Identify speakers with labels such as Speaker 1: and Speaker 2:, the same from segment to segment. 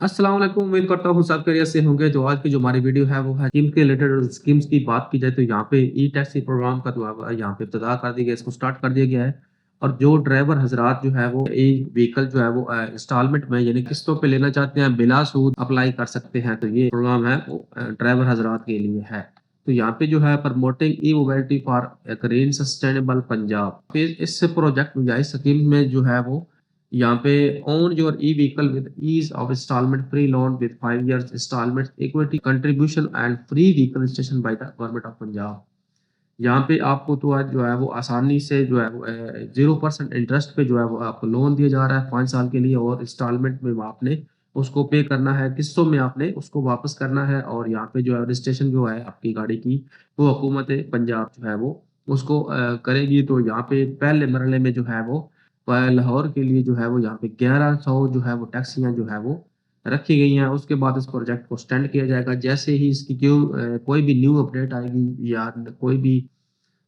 Speaker 1: अस्सलाम वालेकुम, उम्मीद करता हूँ सब खैरियत से होंगे। जो आज की जो हमारी वीडियो है वो है स्कीम के रिलेटेड। स्कीम्स की बात की जाए तो यहाँ पे ई टैक्सी प्रोग्राम का जो है यहाँ पे इब्तिदा कर दी गई है, इसको स्टार्ट कर दिया गया है। और जो ड्राइवर हजरात जो है वो ई व्हीकल जो है वो इंस्टॉलमेंट में यानी किस्तों पे लेना चाहते हैं, बिला सूद अप्लाई कर सकते हैं। तो ये प्रोग्राम है वो ड्राइवर हजरात के लिए है। तो यहाँ पे जो है promoting E mobility for green sustainable Punjab, फिर इस प्रोजेक्ट या इस स्कीम में जो है वो यहाँ पे own your e-vehicle with ease of installment, free loan with 5 years installments, equity contribution and free vehicle registration by the government of Punjab। यहाँ पे आपको तो आज जो है वो आसानी से जो है वो 0% इंटरेस्ट पे जो है वो आपको लोन दिया जा रहा है 5 साल के लिए, और इंस्टॉलमेंट में आपने उसको पे करना है, किस्तों में आपने उसको वापस करना है। और यहाँ पे जो है रजिस्ट्रेशन जो है आपकी गाड़ी की वो हुकूमत पंजाब जो है वो उसको करेगी। तो यहाँ पे पहले मरहले में जो है वो लाहौर के लिए जो है वो यहाँ पे 1100 जो है वो टैक्सियाँ जो है वो रखी गई हैं। उसके बाद इस प्रोजेक्ट को स्टैंड किया जाएगा जैसे ही इसकी कोई भी न्यू अपडेट आएगी या कोई भी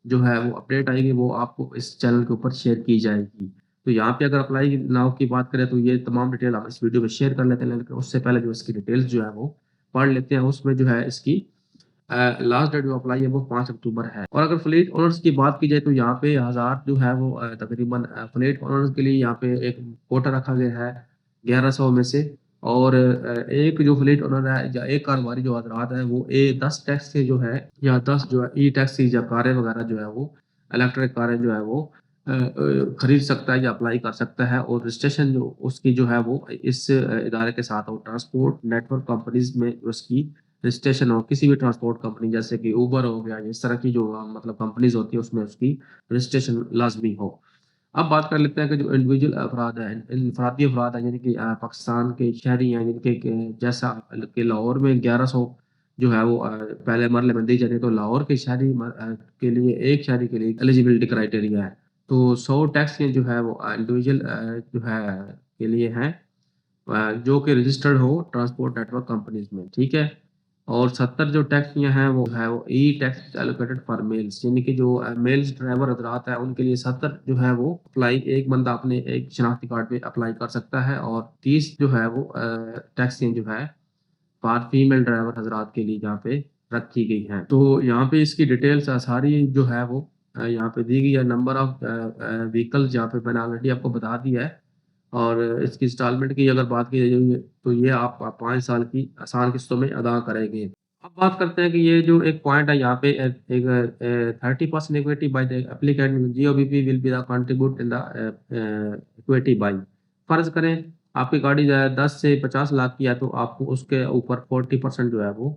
Speaker 1: जो है वो अपडेट आएगी वो आपको इस चैनल के ऊपर शेयर की जाएगी। तो यहाँ पे अगर अप्लाई नाउ की बात करें तो ये तमाम डिटेल हम इस वीडियो में शेयर कर लेते हैं, लेकिन उससे पहले जो इसकी डिटेल्स जो है वो पढ़ लेते हैं। उसमें जो है इसकी लास्ट डेट जो अप्लाई है वो 5 अक्टूबर है। और अगर फ्लीट ओनर्स की बात की जाए तो यहाँ पे 1000 जो है वो तकरीबन फ्लीट ओनर्स के लिए यहाँ पे एक कोटा रखा गया है 1100 में से। और एक जो फ्लीट ओनर है या एक कारोबारी जो हजरात है वो 10 टैक्स से जो है या 10 जो है ई टैक्सी या कारें वगैरह जो है वो इलेक्ट्रिक कारें जो है वो खरीद सकता है या अप्लाई कर सकता है। और रजिस्ट्रेशन जो उसकी जो है वो इस इदारे के साथ हो, ट्रांसपोर्ट नेटवर्क कंपनीज में उसकी रजिस्ट्रेशन हो, किसी भी ट्रांसपोर्ट कंपनी जैसे कि उबर हो गया, इस तरह की जो मतलब कंपनीज होती है उसमें उसकी रजिस्ट्रेशन लाजमी हो। अब बात कर लेते हैं कि जो इंडिविजुअल अफराद हैं, इनफरादी अफराद हैं, यानी कि पाकिस्तान के शहरी हैं, जिनके जैसा कि लाहौर में 1100 जो है वो पहले मरले में दी जाती है। तो लाहौर के शहरी के लिए एक शहरी के लिए एलिजिबिलिटी क्राइटेरिया है। तो 100 टैक्सी जो है वो इंडिविजुअल जो है के लिए हैं, जो कि रजिस्टर्ड हो ट्रांसपोर्ट नेटवर्क कंपनीज में, ठीक है। और 70 जो टैक्सियाँ हैं वो है वो ई टैक्स एलोकेटेड फॉर मेल्स, यानी कि जो मेल्स ड्राइवर हजरात हैं उनके लिए 70 जो है वो अप्लाई, एक बंदा अपने एक शनाख्ती कार्ड पे अप्लाई कर सकता है। और 30 जो है वो टैक्सियाँ जो है फॉर फीमेल ड्राइवर हजरात के लिए यहाँ पे रखी गई हैं। तो यहाँ पे इसकी डिटेल्स सारी जो है वो यहाँ पे दी गई है। नंबर ऑफ व्हीकल्स यहाँ पे मैंने ऑलरेडी आपको बता दिया है। और इसकी इंस्टॉलमेंट की अगर बात की जाए तो ये आप 5 साल की आसान किस्तों में अदा करेंगे। अब बात करते हैं कि ये जो एक पॉइंट है यहाँ पे एक 30% equity by the applicant GOBP will be the contribute in the equity by. फर्ज करें आपकी गाड़ी जो है 10 से 50 लाख की है तो आपको उसके ऊपर 40% जो है वो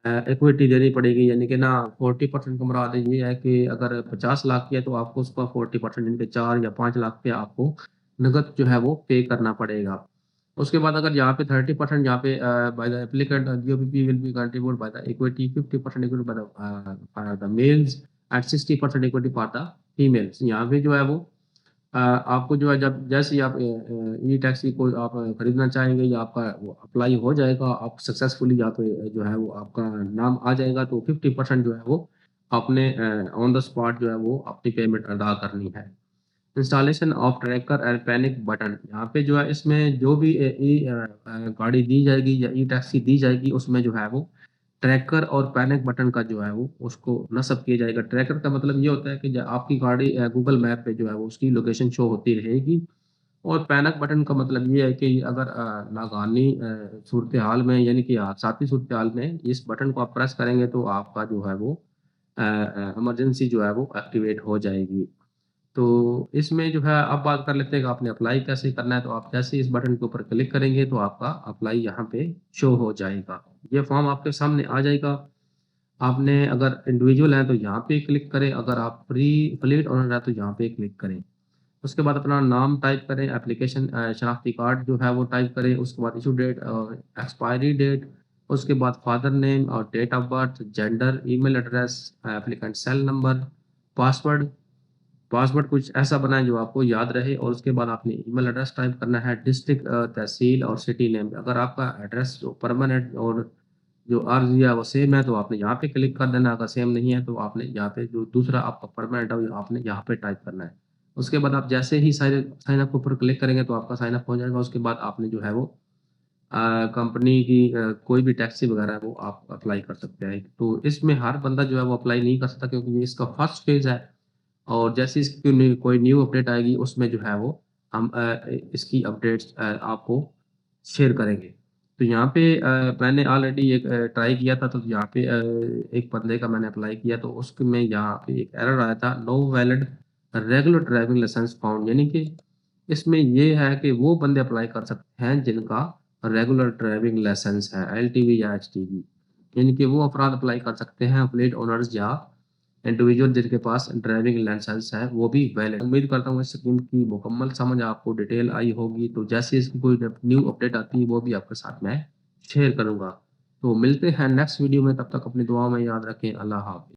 Speaker 1: इक्विटी देनी पड़ेगी। यानी कि ना 40% का मुराद ये है कि अगर 50 लाख की है तो आपको उसका 40% यानी कि 4 या 5 लाख पे आपको नकद जो है वो पे करना पड़ेगा। उसके बाद अगर यहाँ पे 30% यहाँ पे by the applicant GOBP will be contribute by the equity, 50% equity by the males and 60% equity for the females. यहाँ पे जो है वो आपको जो है जब जैसे ही आप ई टैक्सी को आप खरीदना चाहेंगे या आपका वो अप्लाई हो जाएगा, आप सक्सेसफुली या तो जो है वो आपका नाम आ जाएगा तो 50% जो है वो आपने ऑन द स्पॉट जो है वो अपनी पेमेंट अदा करनी है। Installation of tracker and panic button, यहाँ पे जो है इसमें जो भी गाड़ी दी जाएगी या ई टैक्सी दी जाएगी उसमें जो है वो ट्रैकर और पैनिक बटन का जो है वो उसको नस्ब किया जाएगा। ट्रैकर का मतलब ये होता है कि आपकी गाड़ी गूगल मैप पे जो है वो उसकी लोकेशन शो होती रहेगी। और पैनिक बटन का मतलब ये है कि अगर नागानी सूरत हाल में यानी कि हादसाती सूरत हाल में इस बटन को आप प्रेस करेंगे तो आपका जो है वो इमरजेंसी जो है वो एक्टिवेट हो जाएगी। तो इसमें जो है अब बात कर लेते हैं कि आपने अप्लाई कैसे करना है। तो आप जैसे ही इस बटन के ऊपर क्लिक करेंगे तो आपका अप्लाई यहाँ पे शो हो जाएगा। ये फॉर्म आपके सामने आ जाएगा। आपने अगर इंडिविजुअल हैं तो यहाँ पे क्लिक करें, अगर आप फ्लीट ओनर हैं तो यहाँ पे क्लिक करें। उसके बाद अपना नाम टाइप करें, एप्लीकेशन शनाख्ती कार्ड जो है वो टाइप करें। उसके बाद इशू डेट और एक्सपायरी डेट, उसके बाद फादर नेम और date of birth, gender, email address, applicant cell number, password. Password कुछ ऐसा बनाएं जो आपको याद रहे। और उसके बाद आपने ईमेल एड्रेस टाइप करना है, डिस्ट्रिक्ट, तहसील और सिटी नेम। अगर आपका एड्रेस जो परमानेंट और जो अर्ज़ या वो सेम है तो आपने यहाँ पे क्लिक कर देना। अगर सेम नहीं है तो आपने यहाँ पे जो दूसरा आपका परमानेंट है वो आपने यहाँ पे टाइप करना है। उसके बाद आप जैसे ही साइन अप के ऊपर क्लिक करेंगे तो आपका साइन अप हो जाएगा। उसके बाद आपने जो है वो कंपनी की कोई भी टैक्सी वगैरह है वो आप अप्लाई कर सकते हैं। तो इसमें हर बंदा जो है वो अप्लाई नहीं कर सकता क्योंकि ये इसका फर्स्ट फेज़ है और जैसे इसकी कोई न्यू अपडेट आएगी उसमें जो है वो हम इसकी अपडेट्स आपको शेयर करेंगे। तो यहाँ पे मैंने ऑलरेडी एक ट्राई किया था तो यहाँ पे एक बंदे का मैंने अप्लाई किया तो उसमें यहाँ पे एक एरर आया था, no valid regular driving licence found, यानी कि इसमें ये है कि वो बंदे अप्लाई कर सकते हैं जिनका रेगुलर ड्राइविंग लाइसेंस है, एलटीवी या एचटीवी। यानी कि वो अफराद अप्लाई कर सकते हैं, फ्लीट ओनर्स या इंडिविजुअल जिनके पास ड्राइविंग लाइसेंस है वो भी वैलिड। उम्मीद करता हूँ इस स्कीम की मुकम्मल समझ आपको डिटेल आई होगी। तो जैसे इसकी कोई न्यू अपडेट आती है वो भी आपके साथ मैं शेयर करूँगा। तो मिलते हैं नेक्स्ट वीडियो में, तब तक अपनी दुआ में याद रखें। अल्लाह हाफ़िज़।